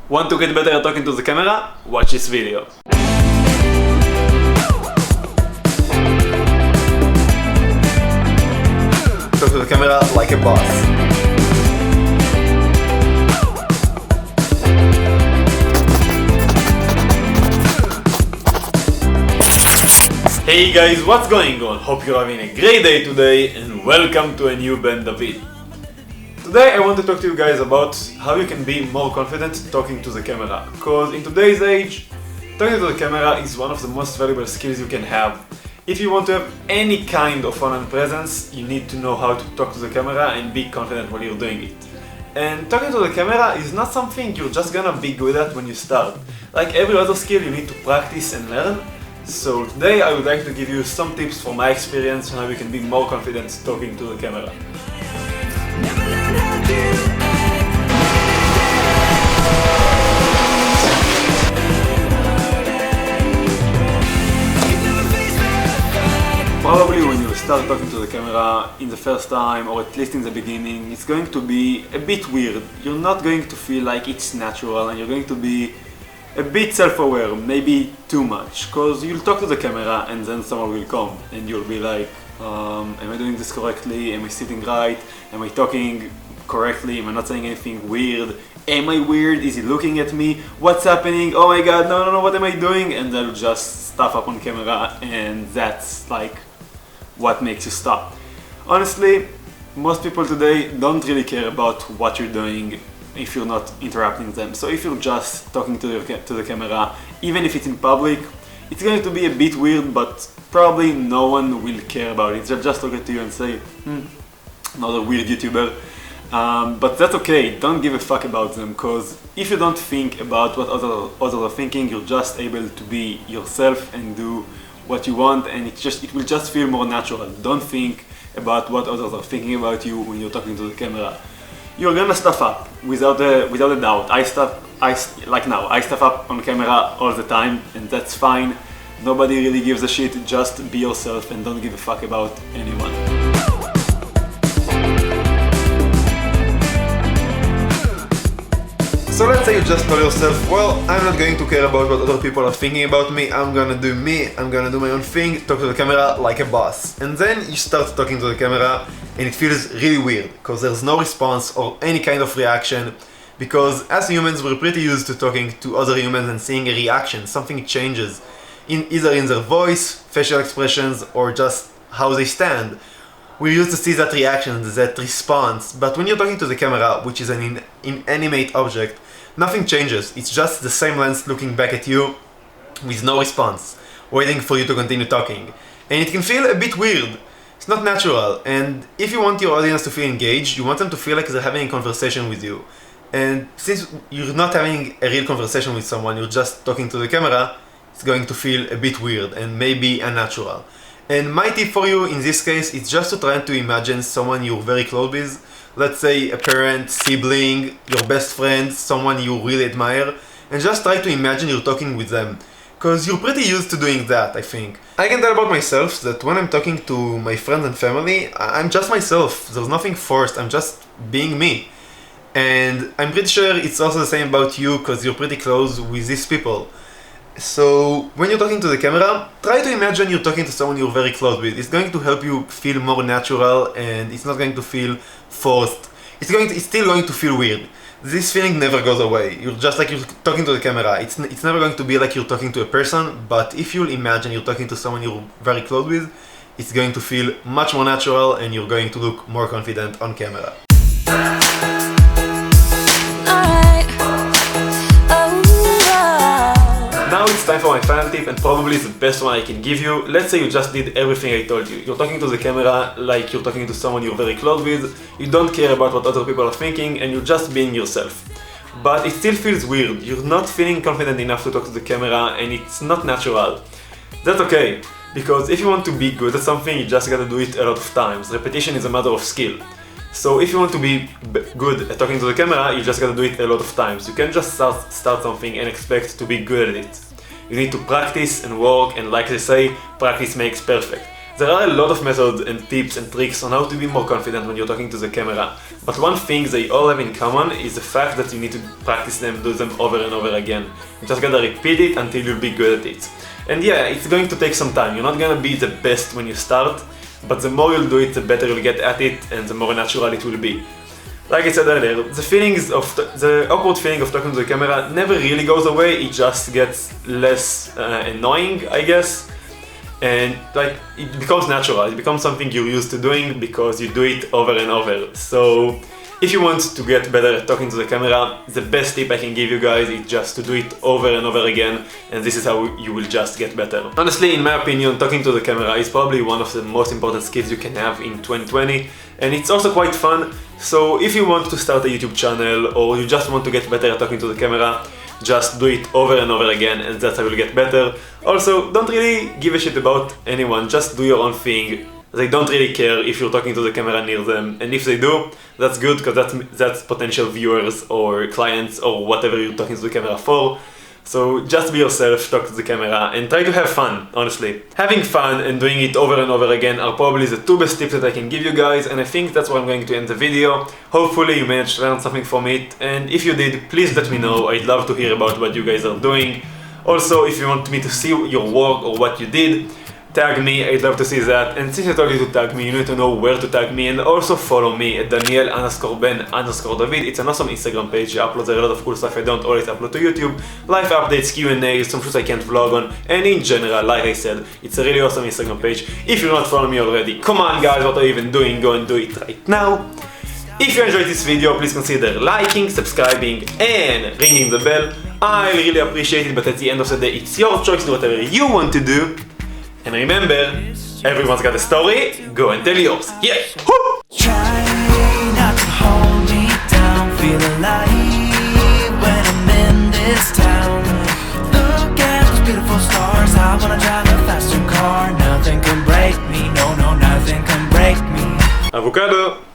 Want to get better at talking to the camera? Watch this video. Talk to the camera like a boss. Hey guys, what's going on? Hope you're having a great day today and welcome to a new Ben David. Today I want to talk to you guys about how you can be more confident talking to the camera, because in today's age, talking to the camera is one of the most valuable skills you can have. If you want to have any kind of online presence, you need to know how to talk to the camera and be confident while you're doing it. And talking to the camera is not something you're just gonna be good at when you start. Like every other skill, you need to practice and learn. So today I would like to give you some tips from my experience on how you can be more confident talking to the camera. Probably when you start talking to the camera in the first time, or at least in the beginning, it's going to be a bit weird. You're not going to feel like it's natural, and you're going to be a bit self-aware, maybe too much, because you'll talk to the camera and then someone will come and you'll be like, am I doing this correctly? Am I sitting right? Am I talking correctly? Am I not saying anything weird? Am I weird? Is he looking at me? What's happening? Oh my god, no, what am I doing? And they'll just stuff up on camera, and that's like what makes you stop. Honestly, most people today don't really care about what you're doing if you're not interrupting them. So if you're just talking to the camera, even if it's in public, it's going to be a bit weird, but probably no one will care about it. They'll just look at you and say, another weird YouTuber. But that's okay, don't give a fuck about them, because if you don't think about what others are thinking, you're just able to be yourself and do what you want, and it will just feel more natural. Don't think about what others are thinking about you when you're talking to the camera. You're gonna stuff up, without a doubt. I stuff up on camera all the time, and that's fine. Nobody really gives a shit, just be yourself and don't give a fuck about anyone. So let's say you just tell yourself, well, I'm not going to care about what other people are thinking about me, I'm gonna do me, I'm gonna do my own thing, talk to the camera like a boss. And then you start talking to the camera and it feels really weird, because there's no response or any kind of reaction, because as humans we're pretty used to talking to other humans and seeing a reaction, something changes, either in their voice, facial expressions, or just how they stand. We're used to see that reaction, that response, but when you're talking to the camera, which is an inanimate object, nothing changes. It's just the same lens looking back at you with no response, waiting for you to continue talking. And it can feel a bit weird. It's not natural, and if you want your audience to feel engaged, you want them to feel like they're having a conversation with you. And since you're not having a real conversation with someone, you're just talking to the camera, it's going to feel a bit weird and maybe unnatural. And my tip for you in this case is just to try to imagine someone you're very close with. Let's say a parent, sibling, your best friend, someone you really admire, and just try to imagine you're talking with them. Because you're pretty used to doing that, I think. I can tell about myself that when I'm talking to my friends and family, I'm just myself. There's nothing forced, I'm just being me. And I'm pretty sure it's also the same about you, because you're pretty close with these people. So when you're talking to the camera, try to imagine you're talking to someone you're very close with. It's going to help you feel more natural, and it's not going to feel forced. It's still going to feel weird. This feeling never goes away. You're just like you're talking to the camera. It's never going to be like you're talking to a person, but if you'll imagine you're talking to someone you're very close with, it's going to feel much more natural and you're going to look more confident on camera. Now it's time for my final tip, and probably the best one I can give you. Let's say you just did everything I told you. You're talking to the camera like you're talking to someone you're very close with. You don't care about what other people are thinking, and you're just being yourself. But it still feels weird. You're not feeling confident enough to talk to the camera, and it's not natural. That's okay, because if you want to be good at something, you just gotta do it a lot of times. Repetition is a matter of skill. So if you want to be good at talking to the camera, you just gotta do it a lot of times. You can't just start something and expect to be good at it. You need to practice and work, and like they say, practice makes perfect. There are a lot of methods and tips and tricks on how to be more confident when you're talking to the camera, but one thing they all have in common is the fact that you need to practice them, do them over and over again. You just gotta repeat it until you'll be good at it. And yeah, it's going to take some time. You're not gonna be the best when you start, but the more you'll do it, the better you'll get at it, and the more natural it will be. Like I said earlier, the awkward feeling of talking to the camera never really goes away, it just gets less annoying, I guess. And like, it becomes natural, it becomes something you're used to doing because you do it over and over. So if you want to get better at talking to the camera, the best tip I can give you guys is just to do it over and over again, and this is how you will just get better. Honestly, in my opinion, talking to the camera is probably one of the most important skills you can have in 2020, and it's also quite fun. So if you want to start a YouTube channel or you just want to get better at talking to the camera, just do it over and over again, and that's how you'll get better. Also, don't really give a shit about anyone, just do your own thing. They don't really care if you're talking to the camera near them, and if they do, that's good, because that's potential viewers or clients or whatever you're talking to the camera for. So just be yourself, talk to the camera, and try to have fun, honestly. Having fun and doing it over and over again are probably the two best tips that I can give you guys, and I think that's where I'm going to end the video. Hopefully you managed to learn something from it, and if you did, please let me know. I'd love to hear about what you guys are doing. Also, if you want me to see your work or what you did, tag me, I'd love to see that. And since I told you to tag me, you need to know where to tag me, and also follow me at Daniel_Ben_David. It's an awesome Instagram page. I upload there a lot of cool stuff I don't always upload to YouTube. Live updates, Q&As, some shit I can't vlog on, and in general, like I said, it's a really awesome Instagram page. If you're not following me already, come on guys, what are you even doing? Go and do it right now. If you enjoyed this video, please consider liking, subscribing, and ringing the bell. I really appreciate it, but at the end of the day, it's your choice to do whatever you want to do. And remember, everyone's got a story, go and tell yours. Yeah! Woo! Try not to hold me down, feel alive when I'm in this town. Look at those beautiful stars, I wanna drive a faster car. Nothing can break me, no, nothing can break me. Avocado!